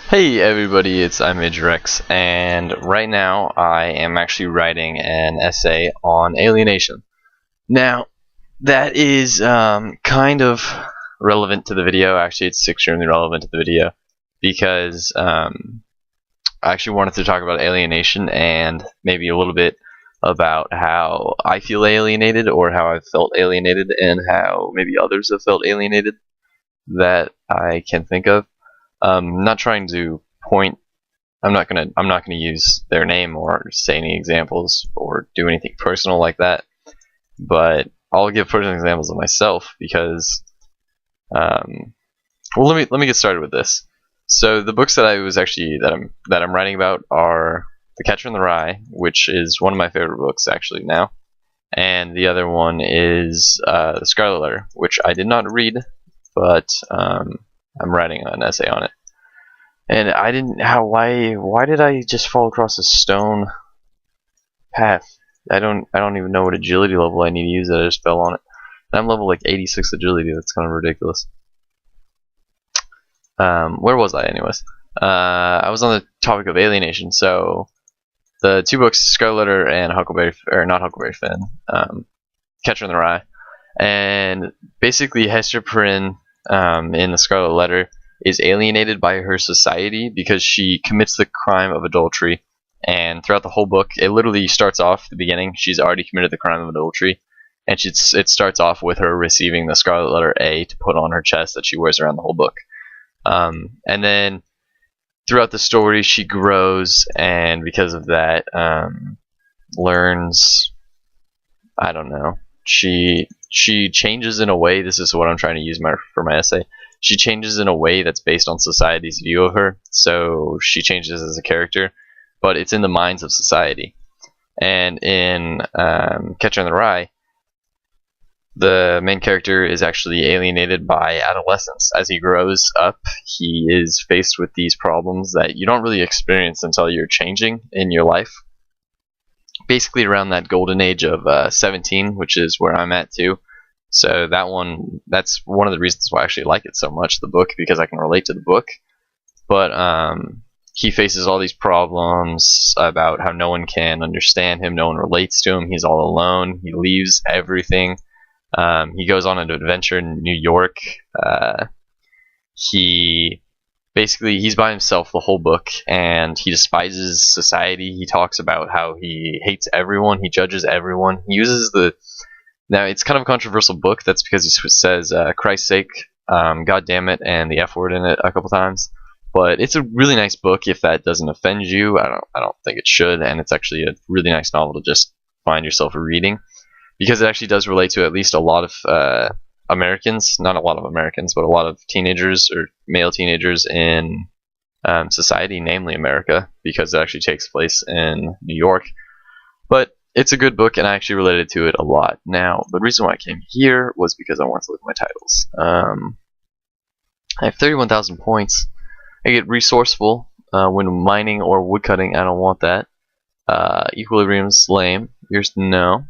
Hey everybody, it's iMage Rex, and right now I am actually writing an essay on alienation. Now, that is kind of relevant to the video. Actually, it's extremely relevant to the video because I actually wanted to talk about alienation and maybe a little bit about how I feel alienated or how I've felt alienated and how maybe others have felt alienated that I can think of. Not trying to point. I'm not gonna use their name or say any examples or do anything personal like that. But I'll give personal examples of myself because, well, let me get started with this. So the books that I'm writing about are The Catcher in the Rye, which is one of my favorite books actually now, and the other one is The Scarlet Letter, which I did not read, but I'm writing an essay on it. And I didn't. Why did I just fall across a stone path? I don't even know what agility level I need to use. That I just fell on it. And I'm level like 86 agility. That's kind of ridiculous. Where was I, anyways? I was on the topic of alienation. So the two books, Scarlet Letter and not Huckleberry Finn, Catcher in the Rye, and basically Hester Prynne in the Scarlet Letter is alienated by her society because she commits the crime of adultery. And throughout the whole book, it literally starts off at the beginning. She's already committed the crime of adultery, and it starts off with her receiving the Scarlet Letter A to put on her chest that she wears around the whole book. And then throughout the story, she grows, and because of that, learns. I don't know. She changes in a way. This is what I'm trying to use for my essay. She changes in a way that's based on society's view of her. So she changes as a character, but it's in the minds of society. And in Catcher in the Rye, the main character is actually alienated by adolescence. As he grows up, he is faced with these problems that you don't really experience until you're changing in your life. Basically around that golden age of 17, which is where I'm at too. So that's one of the reasons why I actually like it so much, the book, because I can relate to the book. But he faces all these problems about how no one can understand him, no one relates to him, he's all alone, he leaves everything. He goes on an adventure in New York. He's by himself the whole book, and he despises society. He talks about how he hates everyone, he judges everyone. He uses now it's kind of a controversial book. That's because he says Christ's sake, God damn it, and the F word in it a couple times. But it's a really nice book if that doesn't offend you. I don't think it should, and it's actually a really nice novel to just find yourself reading, because it actually does relate to at least a lot of Americans, not a lot of Americans, but a lot of teenagers or male teenagers in society, namely America, because it actually takes place in New York. But it's a good book, and I actually related to it a lot. Now, the reason why I came here was because I wanted to look at my titles. I have 31,000 points. I get resourceful when mining or woodcutting. I don't want that. Equilibrium's lame. Yours no.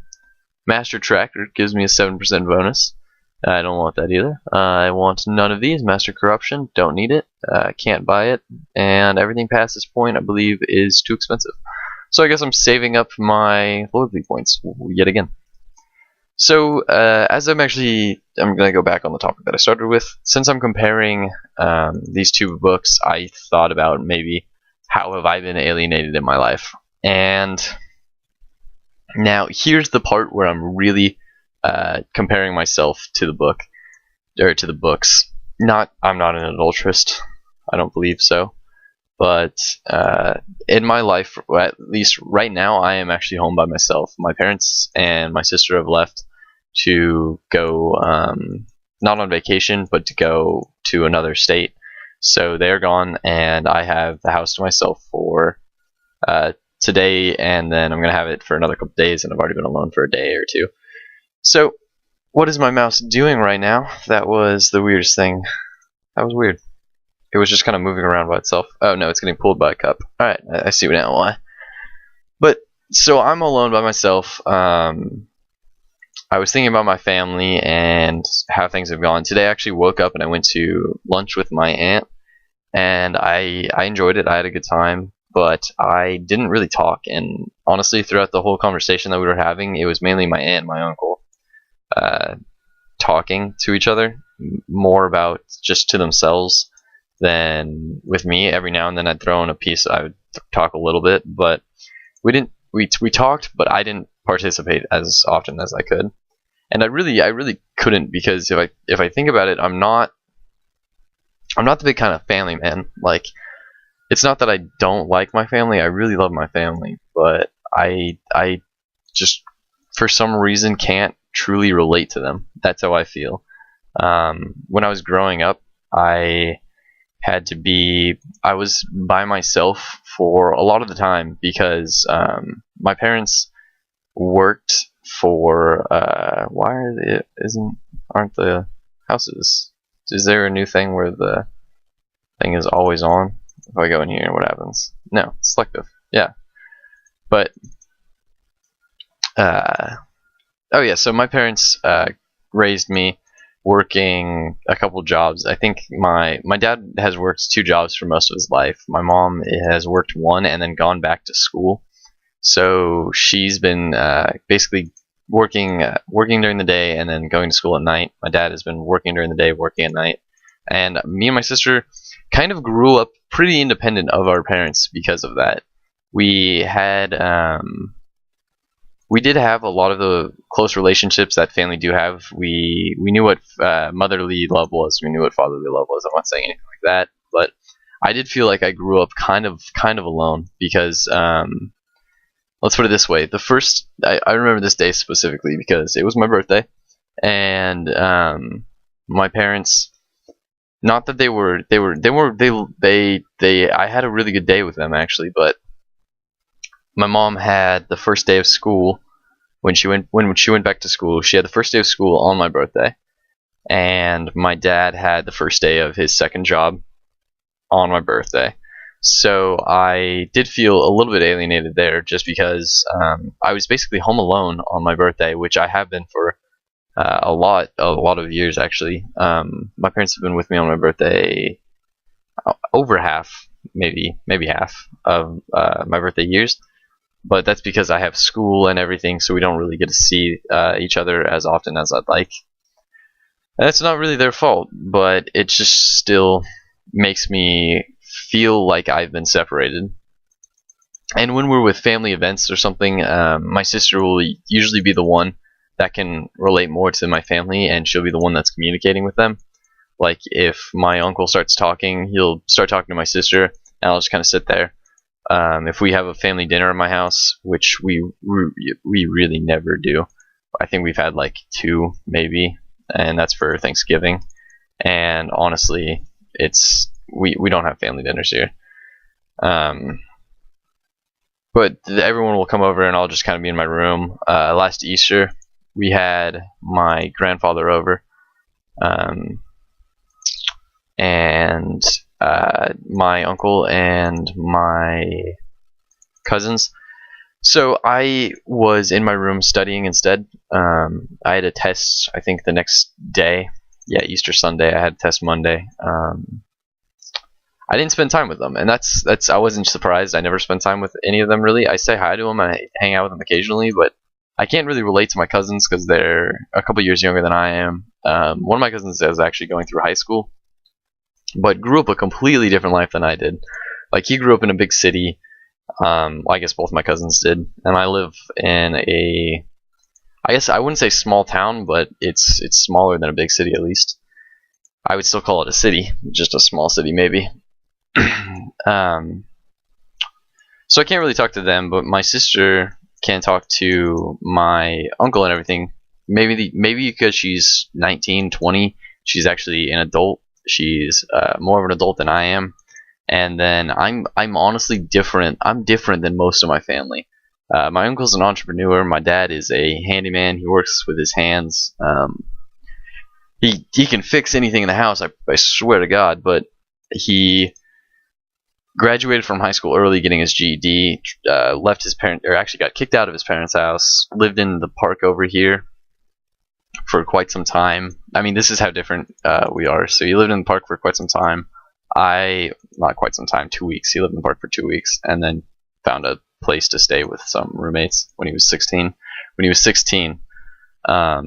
Master Tracker gives me a 7% bonus. I don't want that either. I want none of these. Master Corruption, don't need it. Can't buy it. And everything past this point, I believe, is too expensive. So I guess I'm saving up my loyalty points yet again. So as I'm going to go back on the topic that I started with. Since I'm comparing these two books, I thought about maybe how have I been alienated in my life. And now here's the part where I'm really comparing myself to the book, or to the books. I'm not an adulterist. I don't believe so. But in my life, at least right now, I am actually home by myself. My parents and my sister have left to go, not on vacation, but to go to another state. So they're gone, and I have the house to myself for today, and then I'm going to have it for another couple days, and I've already been alone for a day or two. So what is my mouse doing right now? That was the weirdest thing. That was weird. It was just kind of moving around by itself. Oh no, it's getting pulled by a cup. Alright, I see now why. But, so I'm alone by myself. I was thinking about my family and how things have gone. Today I actually woke up and I went to lunch with my aunt. and I enjoyed it. I had a good time, but I didn't really talk. And honestly, throughout the whole conversation that we were having, it was mainly my aunt and my uncle uh, talking to each other, more about just to themselves than with me. Every now and then I'd throw in a piece. I would talk a little bit, but we didn't. We talked, but I didn't participate as often as I could. And I really couldn't, because if I think about it, I'm not the big kind of family man. Like, it's not that I don't like my family. I really love my family, but I just, for some reason, can't truly relate to them. That's how I feel. When I was growing up, I was by myself for a lot of the time, because my parents worked for why are they isn't aren't the houses, is there a new thing where the thing is always on? If I go in here, what happens? No, selective. Yeah, but oh yeah, so my parents raised me working a couple jobs. I think my dad has worked 2 jobs for most of his life. My mom has worked one and then gone back to school. So she's been basically working during the day and then going to school at night. My dad has been working during the day, working at night. And me and my sister kind of grew up pretty independent of our parents because of that. We had we did have a lot of the close relationships that family do have. We knew what motherly love was. We knew what fatherly love was. I'm not saying anything like that, but I did feel like I grew up kind of alone, because let's put it this way: I remember this day specifically because it was my birthday, and my parents. Not that I had a really good day with them, actually, but my mom had the first day of school when she went back to school. She had the first day of school on my birthday, and my dad had the first day of his second job on my birthday. So I did feel a little bit alienated there, just because I was basically home alone on my birthday, which I have been for a lot of years, actually. My parents have been with me on my birthday over half, maybe half of my birthday years, but that's because I have school and everything, so we don't really get to see each other as often as I'd like. And that's not really their fault, but it just still makes me feel like I've been separated. And when we're with family events or something, my sister will usually be the one that can relate more to my family, and she'll be the one that's communicating with them. Like, if my uncle starts talking, he'll start talking to my sister, and I'll just kind of sit there. If we have a family dinner at my house, which we really never do, I think we've had like 2 maybe, and that's for Thanksgiving. And honestly, we don't have family dinners here. But everyone will come over, and I'll just kind of be in my room. Last Easter, we had my grandfather over, and my uncle and my cousins. So I was in my room studying instead. I had a test, I think, the next day. Yeah, Easter Sunday. I had a test Monday. I didn't spend time with them, and that's I wasn't surprised. I never spent time with any of them, really. I say hi to them, and I hang out with them occasionally, but I can't really relate to my cousins because they're a couple years younger than I am. One of my cousins is actually going through high school, but grew up a completely different life than I did. Like, he grew up in a big city. Well, I guess both my cousins did, and I live in I guess I wouldn't say small town, but it's smaller than a big city, at least. I would still call it a city, just a small city maybe. So I can't really talk to them, but my sister can talk to my uncle and everything. Maybe because she's 19, 20, she's actually an adult. She's more of an adult than I am. And then I'm honestly different. I'm different than most of my family. My uncle's an entrepreneur. My dad is a handyman. He works with his hands. He can fix anything in the house, I swear to God. But he graduated from high school early, getting his GED. Left his parent, or actually got kicked out of his parents' house. Lived in the park over here for quite some time. I mean, this is how different we are. So he lived in the park for quite some time. not quite some time, 2 weeks. He lived in the park for 2 weeks, and then found a place to stay with some roommates when he was 16. When he was 16, that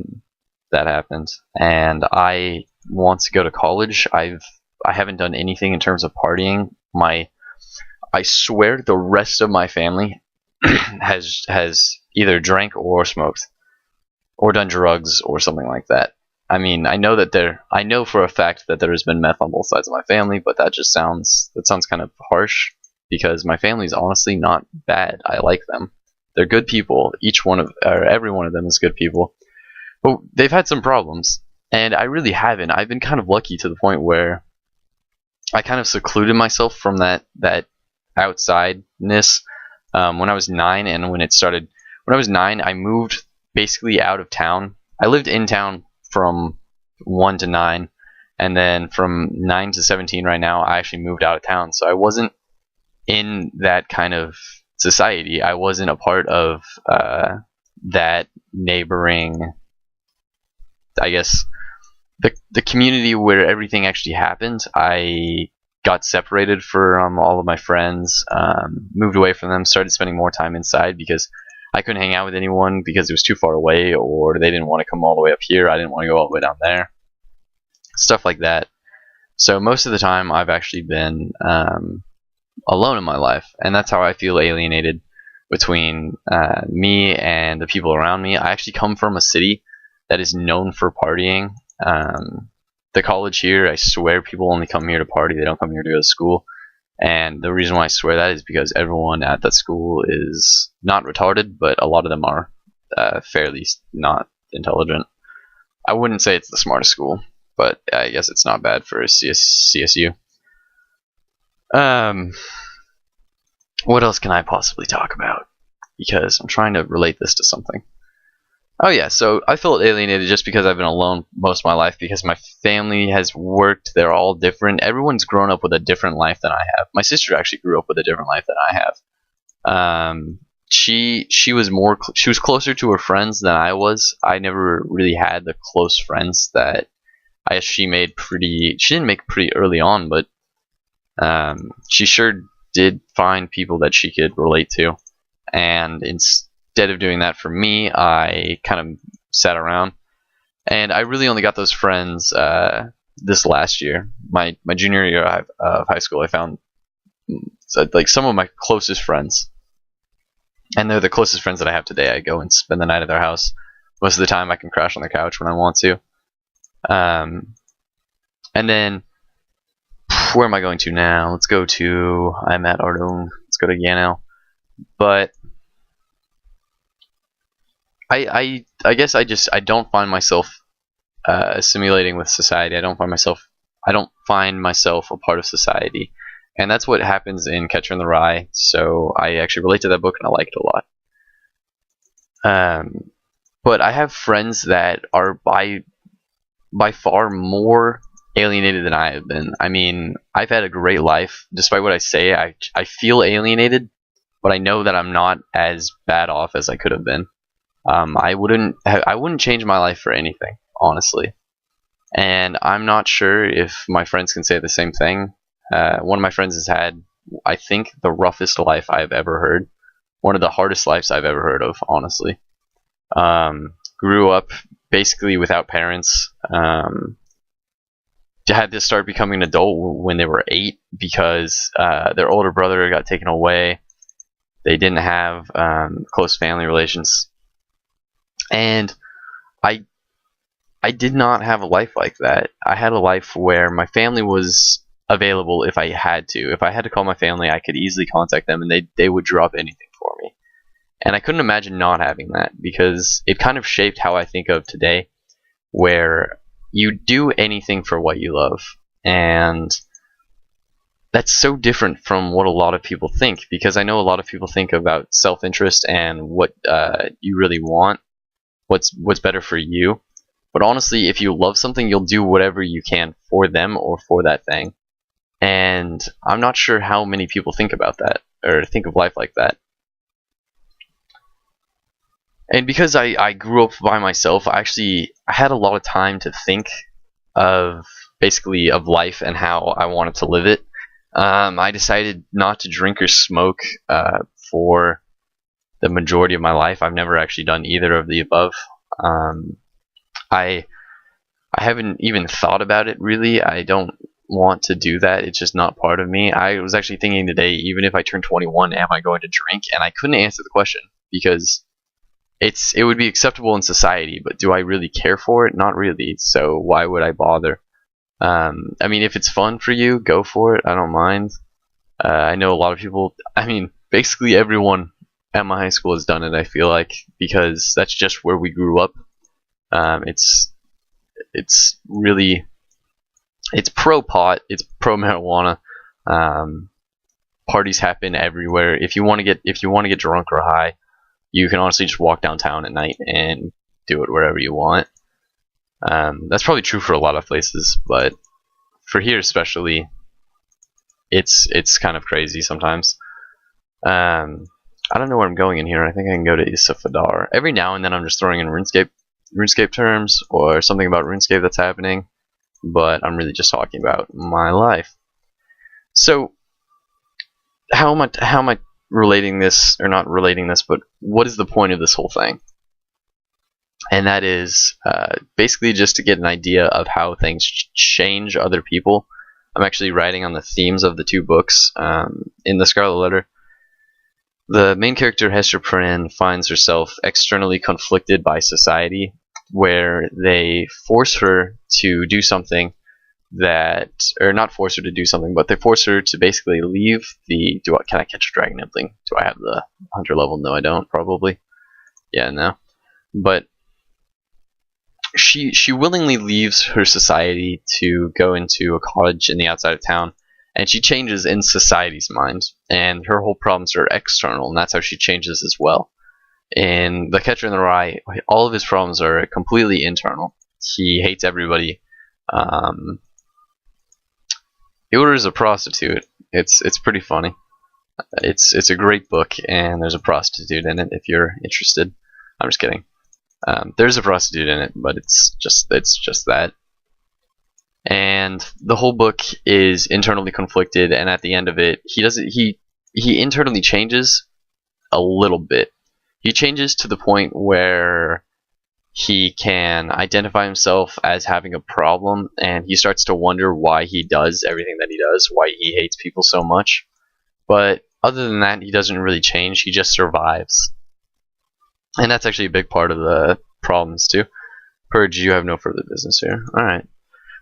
happened, and I want to go to college. I haven't done anything in terms of partying. I swear the rest of my family has either drank or smoked or done drugs or something like that. I mean, I know for a fact that there has been meth on both sides of my family, but that sounds kind of harsh, because my family's honestly not bad. I like them. They're good people. Every one of them is good people. But they've had some problems, and I really haven't. I've been kind of lucky to the point where I kind of secluded myself from that outsideness when I was 9, and when I was 9, I moved basically out of town. I lived in town from 1 to 9, and then from 9 to 17 right now, I actually moved out of town. So I wasn't in that kind of society. I wasn't a part of that neighboring, I guess, the community where everything actually happened. I got separated from all of my friends, moved away from them, started spending more time inside because I couldn't hang out with anyone because it was too far away, or they didn't want to come all the way up here. I didn't want to go all the way down there. Stuff like that. So most of the time I've actually been alone in my life, and that's how I feel alienated between me and the people around me. I actually come from a city that is known for partying. The college here, I swear people only come here to party. They don't come here to go to school. And the reason why I swear that is because everyone at that school is not retarded, but a lot of them are fairly not intelligent. I wouldn't say it's the smartest school, but I guess it's not bad for a CSU. What else can I possibly talk about? Because I'm trying to relate this to something. Oh yeah, so I felt alienated just because I've been alone most of my life, because my family has worked. They're all different. Everyone's grown up with a different life than I have. My sister actually grew up with a different life than I have. She was closer to her friends than I was. I never really had the close friends that she didn't make pretty early on, but she sure did find people that she could relate to. And instead of doing that for me, I kind of sat around, and I really only got those friends this last year. My junior year of high school, I found like some of my closest friends, and they're the closest friends that I have today. I go and spend the night at their house. Most of the time I can crash on their couch when I want to. And then where am I going to now? Let's go to I'm at Ardone. Let's go to Yannel. But I guess I don't find myself assimilating with society. I don't find myself a part of society, and that's what happens in Catcher in the Rye. So I actually relate to that book, and I like it a lot. But I have friends that are by far more alienated than I have been. I mean, I've had a great life. Despite what I say, I feel alienated, but I know that I'm not as bad off as I could have been. I wouldn't change my life for anything, honestly. And I'm not sure if my friends can say the same thing. One of my friends has had, I think, the roughest life I've ever heard. One of the hardest lives I've ever heard of, honestly. Grew up basically without parents. Had to start becoming an adult when they were 8 because their older brother got taken away. They didn't have close family relations. And I did not have a life like that. I had a life where my family was available if I had to. If I had to call my family, I could easily contact them, and they would drop anything for me. And I couldn't imagine not having that, because it kind of shaped how I think of today, where you do anything for what you love. And that's so different from what a lot of people think, because I know a lot of people think about self-interest and what you really want, what's better for you. But honestly, if you love something, you'll do whatever you can for them or for that thing. And I'm not sure how many people think about that or think of life like that. And because I grew up by myself, I had a lot of time to think of basically of life and how I wanted to live it. I decided not to drink or smoke for the majority of my life. I've never actually done either of the above. I haven't even thought about it really. I don't want to do that. It's just not part of me. I was actually thinking today, even if I turn 21, am I going to drink? And I couldn't answer the question because it would be acceptable in society, but do I really care for it? Not really. So why would I bother? I mean, if it's fun for you, go for it. I don't mind. I know a lot of people. I mean, basically everyone at my high school has done it. I feel like because that's just where we grew up. It's really pro pot. It's pro marijuana. Parties happen everywhere. If you want to get drunk or high, you can honestly just walk downtown at night and do it wherever you want. That's probably true for a lot of places, but for here especially, it's kind of crazy sometimes. I don't know where I'm going in here. I think I can go to Isafadar. Every now and then I'm just throwing in RuneScape terms or something about RuneScape that's happening, but I'm really just talking about my life. So how am I relating this, or not relating this, but what is the point of this whole thing? And that is basically just to get an idea of how things change other people. I'm actually writing on the themes of the two books. In the Scarlet Letter, the main character Hester Prynne finds herself externally conflicted by society, where they force her to do something that, or not force her to do something, but they force her to basically leave the. Can I catch a dragon nibbling? Do I have the hunter level? No, I don't. Probably. Yeah, no. But she willingly leaves her society to go into a college in the outside of town, and she changes in society's mind, and her whole problems are external, and that's how she changes as well. In The Catcher in the Rye, all of his problems are completely internal. He hates everybody. He orders a prostitute. It's pretty funny. It's a great book, and there's a prostitute in it if you're interested. I'm just kidding. There's a prostitute in it, but it's just that. And the whole book is internally conflicted, and at the end of it, he internally changes a little bit. He changes to the point where he can identify himself as having a problem, and he starts to wonder why he does everything that he does, why he hates people so much. But other than that, he doesn't really change. He just survives. And that's actually a big part of the problems too. Purge, you have no further business here. Alright.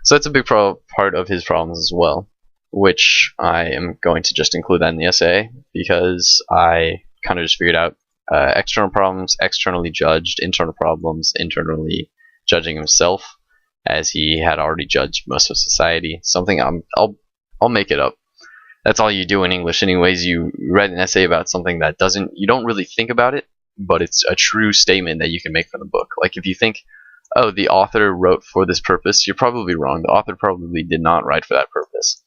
So that's a big part of his problems as well, which I am going to just include that in the essay, because I kind of just figured out external problems, externally judged, internal problems, internally judging himself, as he had already judged most of society. Something I'll make it up. That's all you do in English anyways. You write an essay about something that you don't really think about it, but it's a true statement that you can make from the book. Like if you think, oh, the author wrote for this purpose, you're probably wrong. The author probably did not write for that purpose.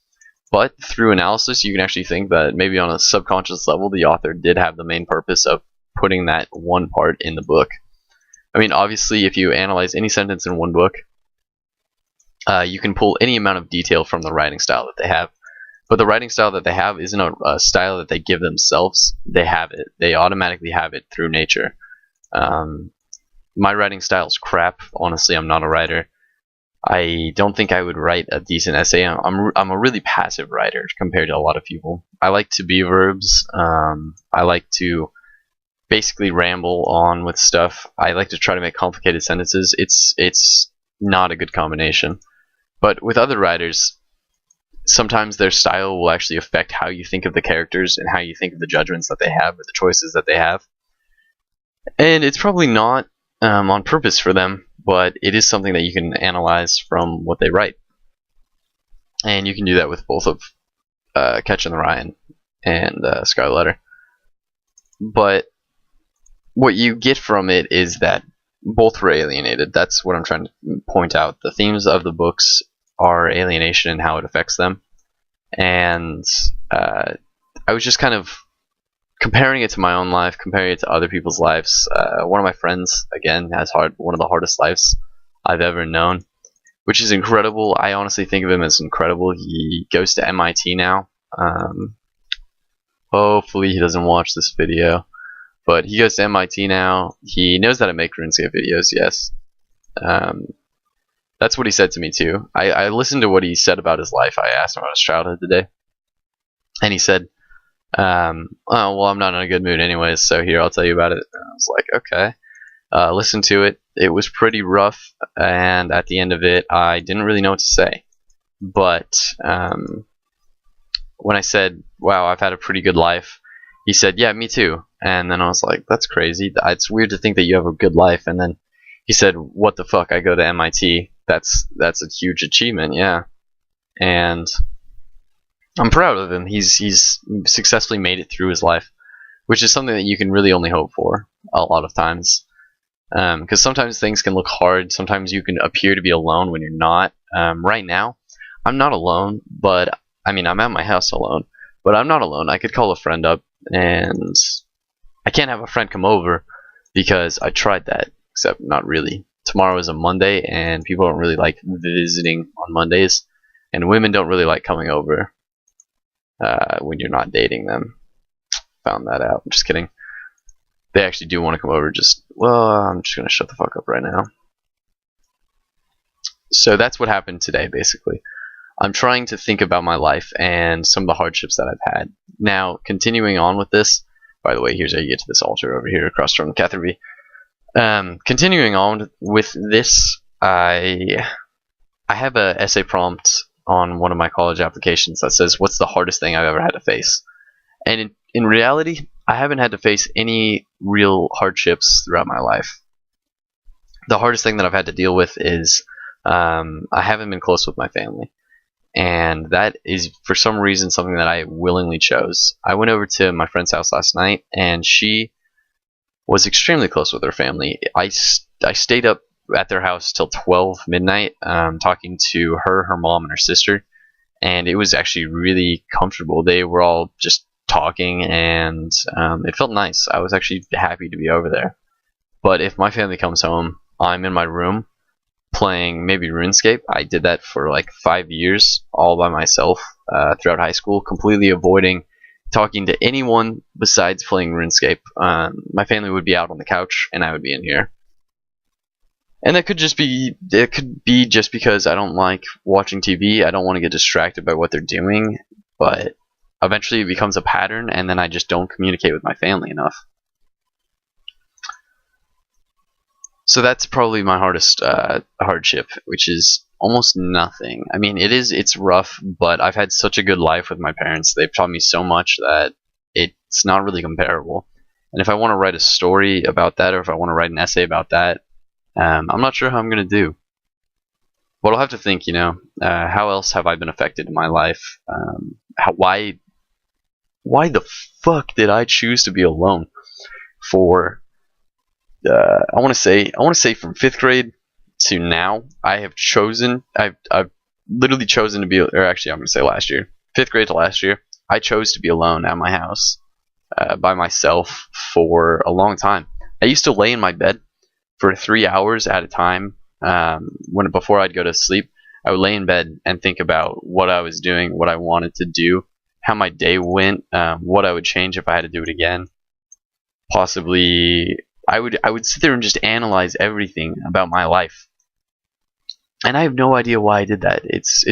But through analysis, you can actually think that maybe on a subconscious level, the author did have the main purpose of putting that one part in the book. I mean, obviously, if you analyze any sentence in one book, you can pull any amount of detail from the writing style that they have. But the writing style that they have isn't a style that they give themselves. They have it. They automatically have it through nature. My writing style is crap. Honestly, I'm not a writer. I don't think I would write a decent essay. I'm a really passive writer compared to a lot of people. I like to be verbs. I like to basically ramble on with stuff. I like to try to make complicated sentences. It's not a good combination. But with other writers, sometimes their style will actually affect how you think of the characters and how you think of the judgments that they have or the choices that they have. And it's probably not on purpose for them, but it is something that you can analyze from what they write. And you can do that with both of Catcher in the Rye and Scarlet Letter. But what you get from it is that both were alienated. That's what I'm trying to point out. The themes of the books are alienation and how it affects them. And I was just kind of comparing it to my own life, comparing it to other people's lives. One of my friends, again, has one of the hardest lives I've ever known. which is incredible. I honestly think of him as incredible. He goes to MIT now. Hopefully he doesn't watch this video, but he goes to MIT now. He knows how to make RuneScape videos, yes. That's what he said to me too. I listened to what he said about his life. I asked him about his childhood today, and he said, oh, well, I'm not in a good mood anyways, so here, I'll tell you about it. And I was like, okay. Listen to it. It was pretty rough, and at the end of it, I didn't really know what to say. But when I said, wow, I've had a pretty good life, he said, yeah, me too. And then I was like, that's crazy. It's weird to think that you have a good life. And then he said, what the fuck, I go to MIT. That's a huge achievement, yeah. And I'm proud of him. He's successfully made it through his life, which is something that you can really only hope for a lot of times. Because sometimes things can look hard. Sometimes you can appear to be alone when you're not. Right now, I'm not alone, but I mean, I'm at my house alone, but I'm not alone. I could call a friend up, and I can't have a friend come over because I tried that, except not really. Tomorrow is a Monday, and people don't really like visiting on Mondays, and women don't really like coming over when you're not dating them. Found that out. I'm just kidding. They actually do want to come over, well, I'm just going to shut the fuck up right now. So that's what happened today, basically. I'm trying to think about my life and some of the hardships that I've had. Now, continuing on with this, by the way, here's how you get to this altar over here across from Catherby. Continuing on with this, I have a essay prompt on one of my college applications that says, what's the hardest thing I've ever had to face? And in reality, I haven't had to face any real hardships throughout my life. The hardest thing that I've had to deal with is I haven't been close with my family. And that is, for some reason, something that I willingly chose. I went over to my friend's house last night, and she was extremely close with her family. I stayed up at their house till 12 midnight, talking to her mom, and her sister. And it was actually really comfortable. They were all just talking, and it felt nice. I was actually happy to be over there. But if my family comes home, I'm in my room playing maybe RuneScape. I did that for like 5 years all by myself throughout high school, completely avoiding talking to anyone besides playing RuneScape. My family would be out on the couch, and I would be in here. And it could be just because I don't like watching TV. I don't want to get distracted by what they're doing, but eventually it becomes a pattern, and then I just don't communicate with my family enough. So that's probably my hardest hardship, which is almost nothing. I mean, it's rough, but I've had such a good life with my parents. They've taught me so much that it's not really comparable. And if I want to write a story about that, or if I want to write an essay about that, I'm not sure how I'm going to do. But I'll have to think, how else have I been affected in my life? Why the fuck did I choose to be alone for I want to say from 5th grade to now, I've literally chosen to be, or actually I'm going to say last year, 5th grade to last year, I chose to be alone at my house by myself for a long time. I used to lay in my bed for 3 hours at a time. Before I'd go to sleep, I would lay in bed and think about what I was doing, what I wanted to do, how my day went, what I would change if I had to do it again. Possibly, I would sit there and just analyze everything about my life. And I have no idea why I did that. It's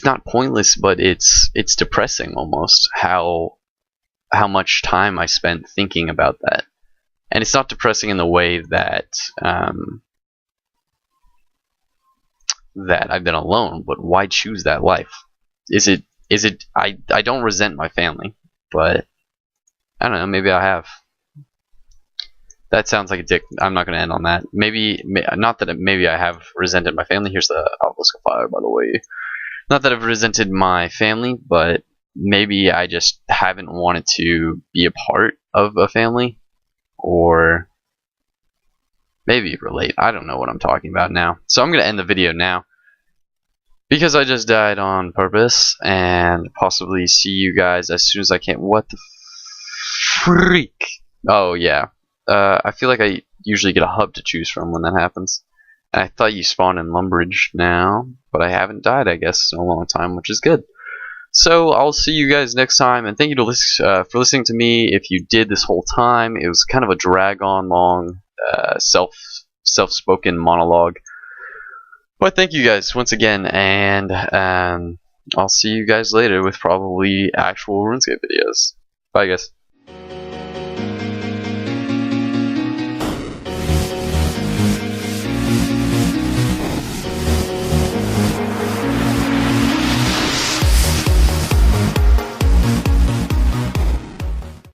not pointless, but it's depressing almost how much time I spent thinking about that. And it's not depressing in the way that that I've been alone, but why choose that life? I don't resent my family, but I don't know, maybe I have. That sounds like a dick. I'm not going to end on that. Maybe I have resented my family. Here's the obelisk of fire, by the way. Not that I've resented my family, but maybe I just haven't wanted to be a part of a family. Or maybe relate. I don't know what I'm talking about now. So I'm going to end the video now, because I just died on purpose, and possibly see you guys as soon as I can. What the freak? Oh, yeah. I feel like I usually get a hub to choose from when that happens. I thought you spawned in Lumbridge now, but I haven't died, I guess, in a long time, which is good. So I'll see you guys next time, and thank you for listening to me. If you did this whole time, it was kind of a drag-on, long, self-spoken monologue. But thank you guys once again, and I'll see you guys later with probably actual RuneScape videos. Bye, guys.